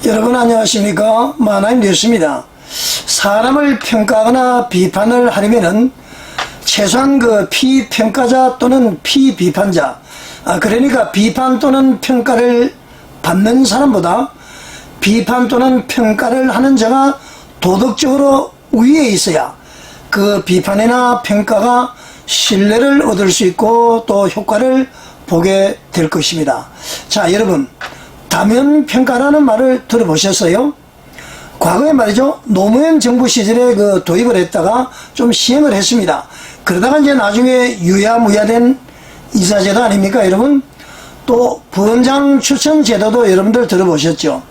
여러분 안녕하십니까. 만화임 뉴스입니다. 사람을 평가하거나 비판을 하려면은 최소한 그 피평가자 또는 피비판자, 그러니까 비판 또는 평가를 받는 사람보다 비판 또는 평가를 하는 자가 도덕적으로 우위에 있어야 그 비판이나 평가가 신뢰를 얻을 수 있고 또 효과를 보게 될 것입니다. 자, 여러분, 다면평가라는 말을 들어보셨어요? 과거에 말이죠, 노무현 정부 시절에 그 도입을 했다가 좀 시행을 했습니다. 그러다가 이제 나중에 유야무야된 인사제도 아닙니까, 여러분? 또 부원장 추천 제도도 여러분들 들어보셨죠?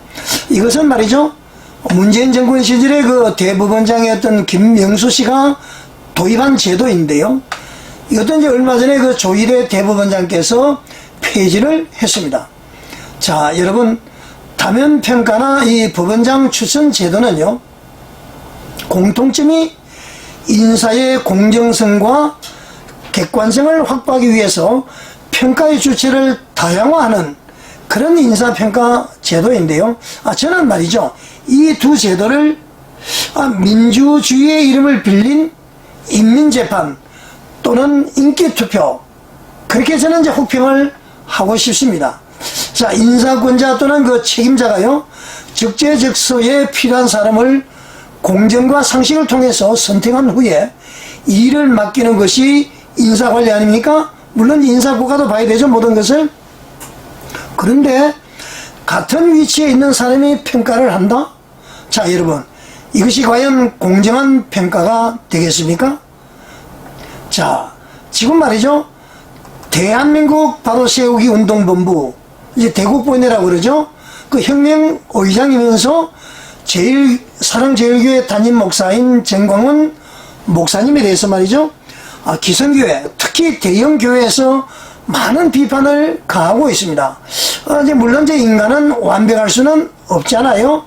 이것은 말이죠, 문재인 정권 시절에 그 대법원장이었던 김명수 씨가 도입한 제도인데요. 이것도 이제 얼마 전에 그 조일의 대법원장께서 폐지를 했습니다. 자, 여러분, 다면평가나 이 법원장 추천 제도는요, 공통점이 인사의 공정성과 객관성을 확보하기 위해서 평가의 주체를 다양화하는 그런 인사평가 제도인데요. 저는 말이죠, 이 두 제도를 민주주의의 이름을 빌린 인민재판 또는 인기투표, 그렇게 저는 이제 혹평을 하고 싶습니다. 자, 인사권자 또는 그 책임자가요, 적재적소에 필요한 사람을 공정과 상식을 통해서 선택한 후에 일을 맡기는 것이 인사관리 아닙니까? 물론 인사고과도 봐야 되죠, 모든 것을. 그런데 같은 위치에 있는 사람이 평가를 한다? 자, 여러분, 이것이 과연 공정한 평가가 되겠습니까? 자, 지금 말이죠, 대한민국 바로세우기 운동본부, 이제 대국본이라고 그러죠. 그 혁명 의장이면서 사랑제일교회 담임 목사인 정광훈 목사님에 대해서 말이죠, 기성교회, 특히 대형 교회에서 많은 비판을 가하고 있습니다. 이제 물론 이제 인간은 완벽할 수는 없잖아요.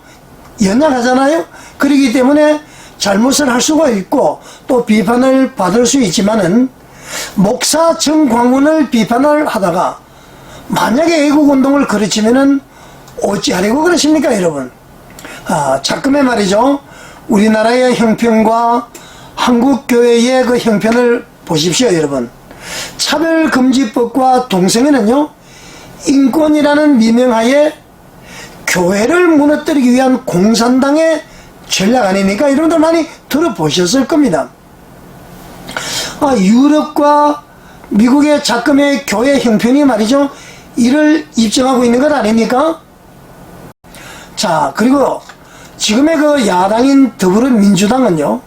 연약하잖아요. 그렇기 때문에 잘못을 할 수가 있고 또 비판을 받을 수 있지만은, 목사 정광훈을 비판을 하다가 만약에 애국운동을 가르치면은 어찌하려고 그러십니까, 여러분? 자금에 말이죠, 우리나라의 형편과 한국교회의 그 형편을 보십시오, 여러분. 차별금지법과 동성애는요, 인권이라는 미명하에 교회를 무너뜨리기 위한 공산당의 전략 아닙니까? 여러분들 많이 들어보셨을 겁니다. 유럽과 미국의 자금의 교회 형편이 말이죠, 이를 입증하고 있는 것 아닙니까? 자, 그리고 지금의 그 야당인 더불어민주당은요,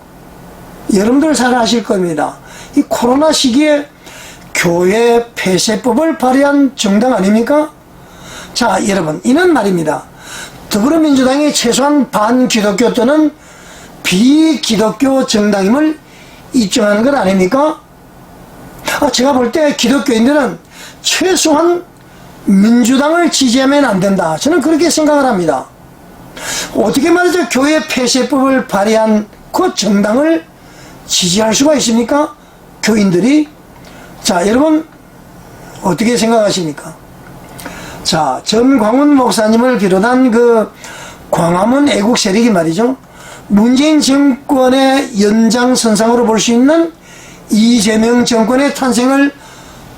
여러분들 잘 아실 겁니다. 이 코로나 시기에 교회 폐쇄법을 발의한 정당 아닙니까? 자, 여러분, 이는 말입니다, 더불어민주당이 최소한 반기독교 또는 비기독교 정당임을 입증하는 것 아닙니까? 제가 볼 때 기독교인들은 최소한 민주당을 지지하면 안 된다, 저는 그렇게 생각을 합니다. 어떻게 말이죠, 교회 폐쇄법을 발의한 그 정당을 지지할 수가 있습니까? 교인들이. 자, 여러분 어떻게 생각하십니까? 자, 전광훈 목사님을 비롯한 그 광화문 애국 세력이 말이죠, 문재인 정권의 연장선상으로 볼 수 있는 이재명 정권의 탄생을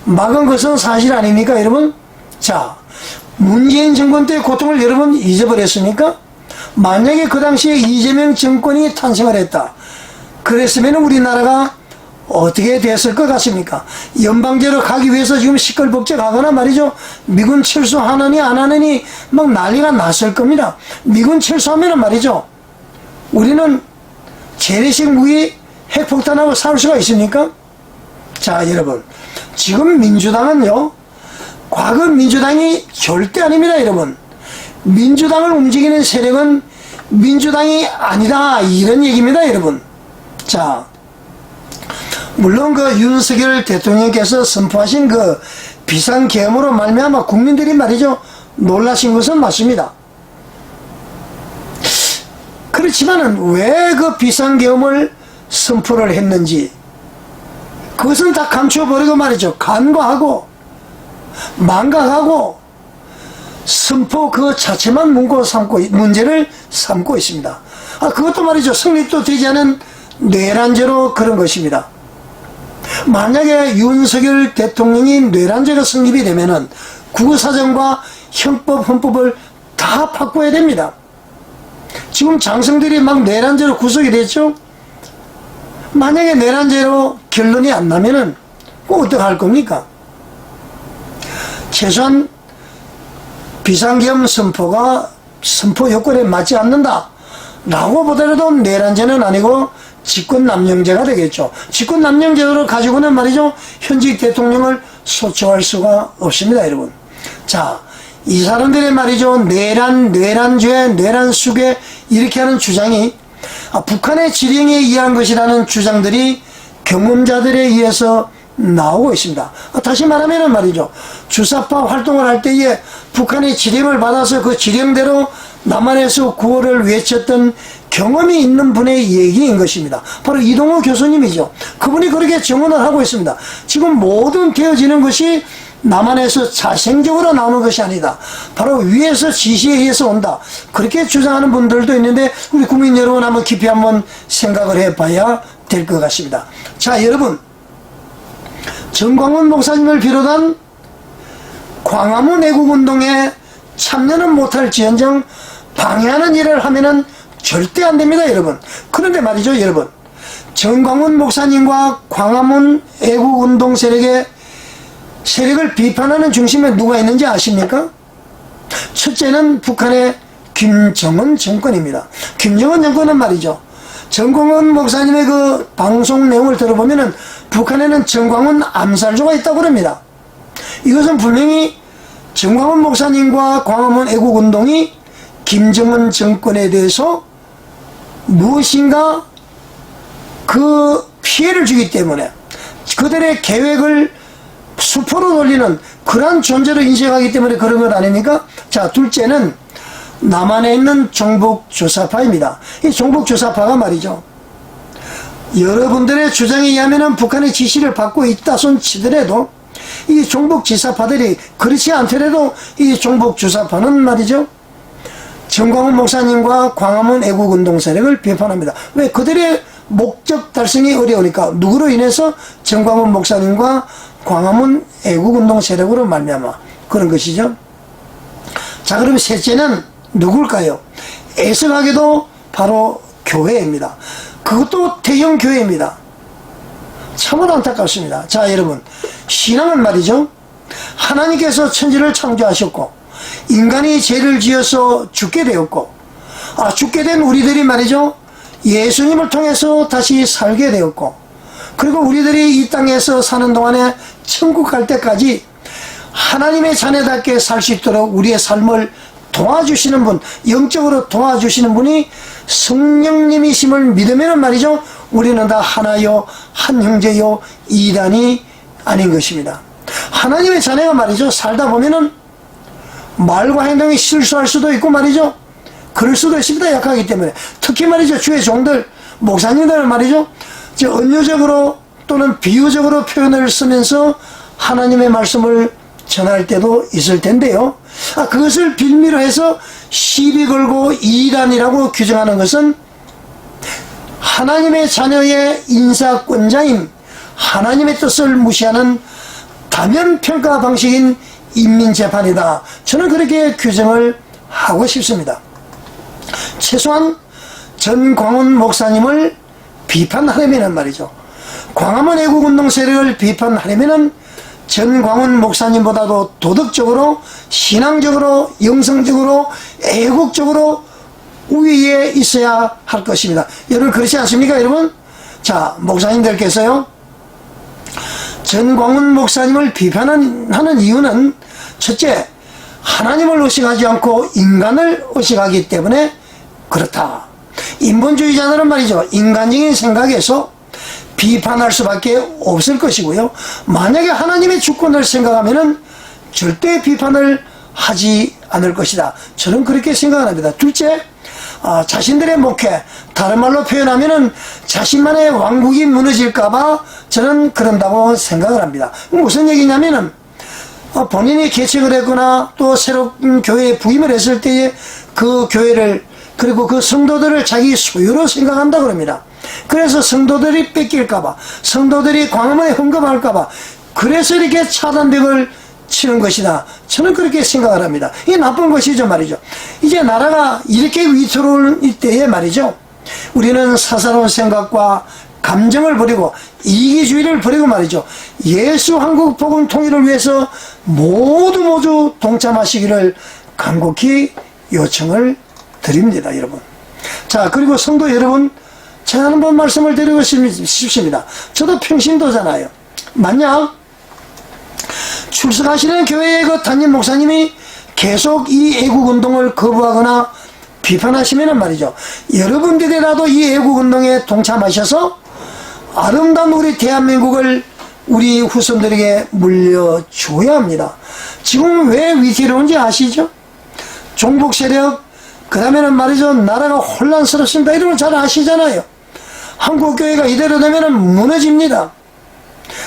막은 것은 사실 아닙니까, 여러분? 자, 문재인 정권 때의 고통을 여러분 잊어버렸습니까? 만약에 그 당시에 이재명 정권이 탄생을 했다, 그랬으면 우리나라가 어떻게 됐을 것 같습니까? 연방제로 가기 위해서 지금 시끌벅적하거나 말이죠, 미군 철수하느니 안 하느니 막 난리가 났을 겁니다. 미군 철수하면 말이죠, 우리는 재래식 무기 핵폭탄하고 싸울 수가 있습니까? 자, 여러분, 지금 민주당은요, 과거 민주당이 절대 아닙니다, 여러분. 민주당을 움직이는 세력은 민주당이 아니다, 이런 얘기입니다, 여러분. 자, 물론 그 윤석열 대통령께서 선포하신 그 비상계엄으로 말미암아 국민들이 말이죠, 놀라신 것은 맞습니다. 그렇지만은 왜 그 비상계엄을 선포를 했는지 그것은 다 감춰버리고 말이죠, 간과하고 망각하고 선포 그 자체만 문제를 삼고 있습니다. 그것도 말이죠. 성립도 되지 않은 뇌란죄로 그런 것입니다. 만약에 윤석열 대통령이 뇌란죄가 성립이 되면은 국어사전과 헌법을 다 바꿔야 됩니다. 지금 장성들이 막 뇌란죄로 구속이 됐죠? 만약에 뇌란죄로 결론이 안 나면은 어떡할 겁니까? 최소한 비상계엄 선포 요건에 맞지 않는다 라고 보더라도 뇌란죄는 아니고 직권남용죄가 되겠죠. 직권남용죄로 가지고는 말이죠, 현직 대통령을 소추할 수가 없습니다, 여러분. 자, 이 사람들의 말이죠, 뇌란죄, 뇌란수괴 이렇게 하는 주장이 북한의 지령에 의한 것이라는 주장들이 경험자들에 의해서 나오고 있습니다. 다시 말하면 말이죠, 주사파 활동을 할 때에 북한의 지령을 받아서 그 지령대로 남한에서 구호를 외쳤던 경험이 있는 분의 얘기인 것입니다. 바로 이동호 교수님이죠. 그분이 그렇게 증언을 하고 있습니다. 지금 모든 되어지는 것이 남한에서 자생적으로 나오는 것이 아니다. 바로 위에서 지시에 의해서 온다. 그렇게 주장하는 분들도 있는데 우리 국민 여러분 한번 깊이 한번 생각을 해봐야 될 것 같습니다. 자, 여러분, 정광훈 목사님을 비롯한 광화문 애국운동에 참여는 못할지언정 방해하는 일을 하면은 절대 안 됩니다, 여러분. 그런데 말이죠, 여러분, 정광훈 목사님과 광화문 애국운동 세력을 비판하는 중심에 누가 있는지 아십니까? 첫째는 북한의 김정은 정권입니다. 김정은 정권은 말이죠, 정광훈 목사님의 그 방송 내용을 들어보면은 북한에는 정광훈 암살조가 있다고 그럽니다. 이것은 분명히 정광훈 목사님과 광화문 애국운동이 김정은 정권에 대해서 무엇인가 그 피해를 주기 때문에 그들의 계획을 수포로 돌리는 그러한 존재로 인식하기 때문에 그런 것 아닙니까? 자, 둘째는 남한에 있는 종북주사파입니다. 이 종북주사파가 말이죠, 여러분들의 주장에 의하면 북한의 지시를 받고 있다 손 치더라도 이 종북지사파들이 그렇지 않더라도 이 종북주사파는 말이죠, 정광훈 목사님과 광화문 애국운동 세력을 비판합니다. 왜? 그들의 목적 달성이 어려우니까. 누구로 인해서? 정광훈 목사님과 광화문 애국운동 세력으로 말미암아 그런 것이죠. 자, 그럼 셋째는 누굴까요? 애석하게도 바로 교회입니다. 그것도 대형 교회입니다. 참으로 안타깝습니다. 자, 여러분, 신앙은 말이죠, 하나님께서 천지를 창조하셨고 인간이 죄를 지어서 죽게 되었고, 죽게 된 우리들이 말이죠, 예수님을 통해서 다시 살게 되었고, 그리고 우리들이 이 땅에서 사는 동안에 천국 갈 때까지 하나님의 자녀답게 살 수 있도록 우리의 삶을 도와주시는 분, 영적으로 도와주시는 분이 성령님이심을 믿으면 말이죠, 우리는 다 하나요, 한 형제요, 이단이 아닌 것입니다. 하나님의 자녀가 말이죠, 살다 보면은 말과 행동이 실수할 수도 있고 말이죠, 그럴 수도 있습니다. 약하기 때문에. 특히 말이죠, 주의 종들, 목사님들은 말이죠, 은유적으로 또는 비유적으로 표현을 쓰면서 하나님의 말씀을 전할 때도 있을 텐데요, 그것을 빌미로 해서 시비 걸고 이단이라고 규정하는 것은 하나님의 자녀의 인사권자인 하나님의 뜻을 무시하는 다면평가 방식인 인민재판이다. 저는 그렇게 규정을 하고 싶습니다. 최소한 전광훈 목사님을 비판하려면 말이죠, 광화문 애국운동 세력을 비판하려면 전광훈 목사님보다도 도덕적으로, 신앙적으로, 영성적으로, 애국적으로 우위에 있어야 할 것입니다. 여러분, 그렇지 않습니까, 여러분? 자, 목사님들께서요, 전광훈 목사님을 비판하는 이유는 첫째, 하나님을 의식하지 않고 인간을 의식하기 때문에 그렇다. 인본주의자들은 말이죠, 인간적인 생각에서 비판할 수밖에 없을 것이고요, 만약에 하나님의 주권을 생각하면은 절대 비판을 하지 않을 것이다. 저는 그렇게 생각합니다. 둘째, 자신들의 목회, 다른 말로 표현하면은 자신만의 왕국이 무너질까봐 저는 그런다고 생각을 합니다. 무슨 얘기냐면은 본인이 개척을 했거나 또 새로운 교회에 부임을 했을 때에 그 교회를 그리고 그 성도들을 자기 소유로 생각한다 그럽니다. 그래서 성도들이 뺏길까봐, 성도들이 광화문에 헌금할까봐, 그래서 이렇게 차단벽을 치는 것이다. 저는 그렇게 생각을 합니다. 이게 나쁜 것이죠 말이죠. 이제 나라가 이렇게 위태로울 때에 말이죠, 우리는 사사로운 생각과 감정을 버리고 이기주의를 버리고 말이죠, 예수 한국 복음 통일을 위해서 모두 동참하시기를 간곡히 요청을 드립니다, 여러분. 자, 그리고 성도 여러분, 제가 한번 말씀을 드리고 싶습니다. 저도 평신도잖아요. 만약 출석하시는 교회의 그 담임 목사님이 계속 이 애국운동을 거부하거나 비판하시면 말이죠, 여러분들이라도 이 애국운동에 동참하셔서 아름다운 우리 대한민국을 우리 후손들에게 물려줘야 합니다. 지금 왜 위태로운지 아시죠? 종북 세력, 그 다음에는 말이죠, 나라가 혼란스럽습니다. 이런 걸 잘 아시잖아요. 한국교회가 이대로 되면 무너집니다.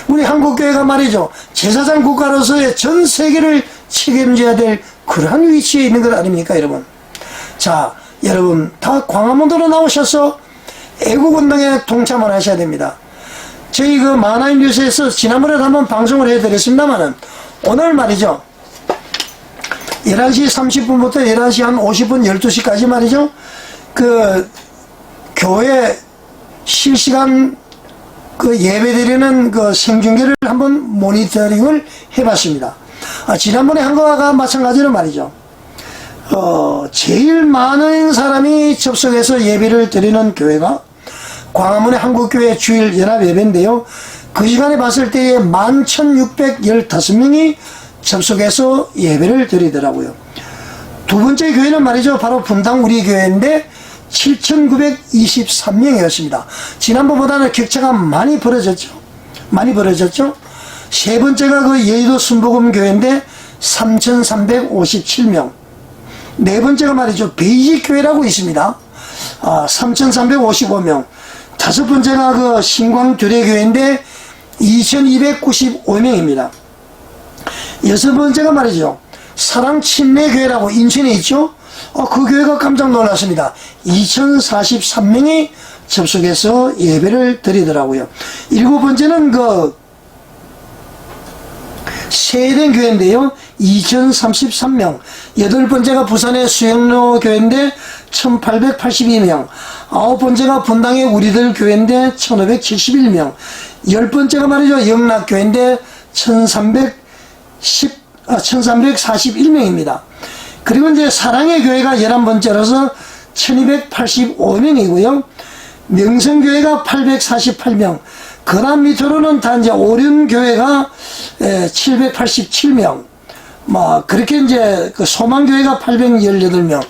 우리 한국교회가 말이죠, 제사장 국가로서의 전 세계를 책임져야 될 그러한 위치에 있는 것 아닙니까, 여러분? 자, 여러분 다 광화문으로 나오셔서 애국운동에 동참을 하셔야 됩니다. 저희 그 만화인 뉴스에서 지난번에도 한번 방송을 해드렸습니다만은, 오늘 말이죠, 11시 30분부터 11시 한 50분, 12시까지 말이죠, 그 교회 실시간 그 예배드리는 그 생중계를 한번 모니터링을 해봤습니다. 지난번에 한 거와 마찬가지로 말이죠, 제일 많은 사람이 접속해서 예배를 드리는 교회가 광화문의 한국교회 주일 연합 예배인데요, 그 시간에 봤을 때에 11,615명이 접속해서 예배를 드리더라고요. 두 번째 교회는 말이죠, 바로 분당 우리 교회인데 7,923명이었습니다. 지난번보다는 격차가 많이 벌어졌죠. 세 번째가 그 여의도 순복음 교회인데 3,357명. 네 번째가 말이죠, 베이직 교회라고 있습니다. 3,355명. 다섯 번째가 그 신광교례교회인데 2,295명입니다. 여섯 번째가 말이죠, 사랑침례교회라고 인천에 있죠. 그 교회가 깜짝 놀랐습니다. 2,043명이 접속해서 예배를 드리더라고요. 일곱 번째는 그 세eden 교회인데요, 2,033명. 여덟 번째가 부산의 수영로 교회인데 1,882명. 아홉 번째가 분당의 우리들 교회인데 1,571명. 열 번째가 말이죠, 영락교회인데 1,341명입니다. 그리고 이제 사랑의 교회가 11번째로서 1,285명이고요. 명성교회가 848명. 그 다음 밑으로는 다 이제 오륜교회가 787명. 그렇게 이제 그 소망교회가 818명.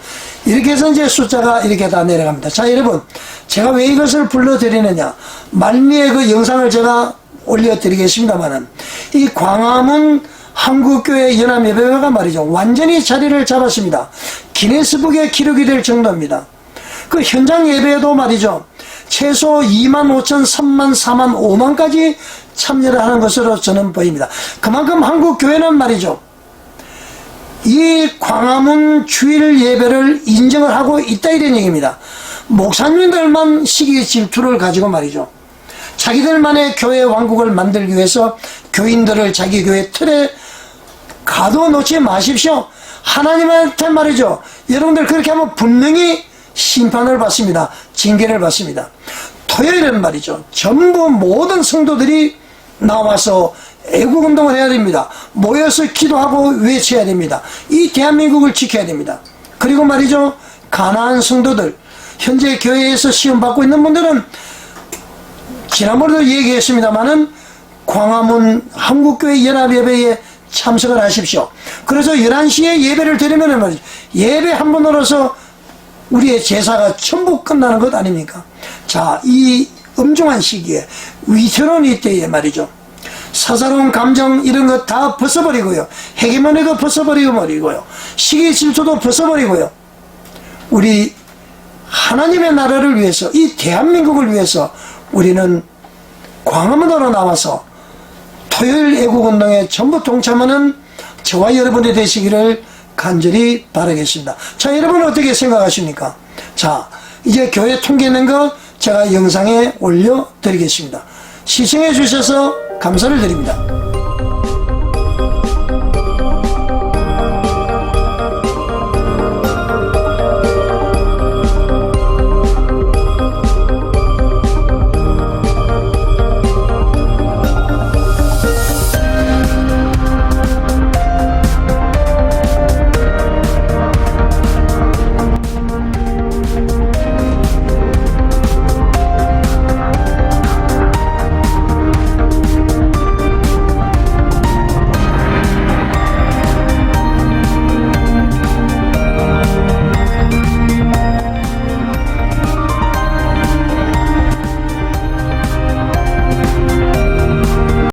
이렇게 해서 이제 숫자가 이렇게 다 내려갑니다. 자, 여러분, 제가 왜 이것을 불러드리느냐. 말미에 그 영상을 제가 올려드리겠습니다만은, 이 광화문 한국교회 연합예배가 말이죠, 완전히 자리를 잡았습니다. 기네스북에 기록이 될 정도입니다. 그 현장 예배에도 말이죠, 최소 2만 5천, 3만, 4만, 5만까지 참여를 하는 것으로 저는 보입니다. 그만큼 한국교회는 말이죠, 이 광화문 주일 예배를 인정을 하고 있다, 이런 얘기입니다. 목사님들만 시기 질투를 가지고 말이죠, 자기들만의 교회 왕국을 만들기 위해서 교인들을 자기 교회 틀에 가둬놓지 마십시오. 하나님한테 말이죠, 여러분들 그렇게 하면 분명히 심판을 받습니다. 징계를 받습니다. 토요일은 말이죠, 전부 모든 성도들이 나와서 애국운동을 해야 됩니다. 모여서 기도하고 외쳐야 됩니다. 이 대한민국을 지켜야 됩니다. 그리고 말이죠, 가난한 성도들, 현재 교회에서 시험받고 있는 분들은 지난번에도 얘기했습니다마는 광화문 한국교회 연합예배에 참석을 하십시오. 그래서 11시에 예배를 드리면 말이죠, 예배 한 번으로서 우리의 제사가 전부 끝나는 것 아닙니까? 자, 이 엄중한 시기에, 위태로운 이때에 말이죠, 사사로운 감정 이런 것 다 벗어버리고요, 헤게모니도 벗어버리고요, 시기 질투도 벗어버리고요, 우리 하나님의 나라를 위해서, 이 대한민국을 위해서 우리는 광화문으로 나와서 토요일 애국운동에 전부 동참하는 저와 여러분이 되시기를 간절히 바라겠습니다. 자, 여러분은 어떻게 생각하십니까? 자, 이제 교회 통계 낸 거 제가 영상에 올려드리겠습니다. 시청해 주셔서 감사를 드립니다.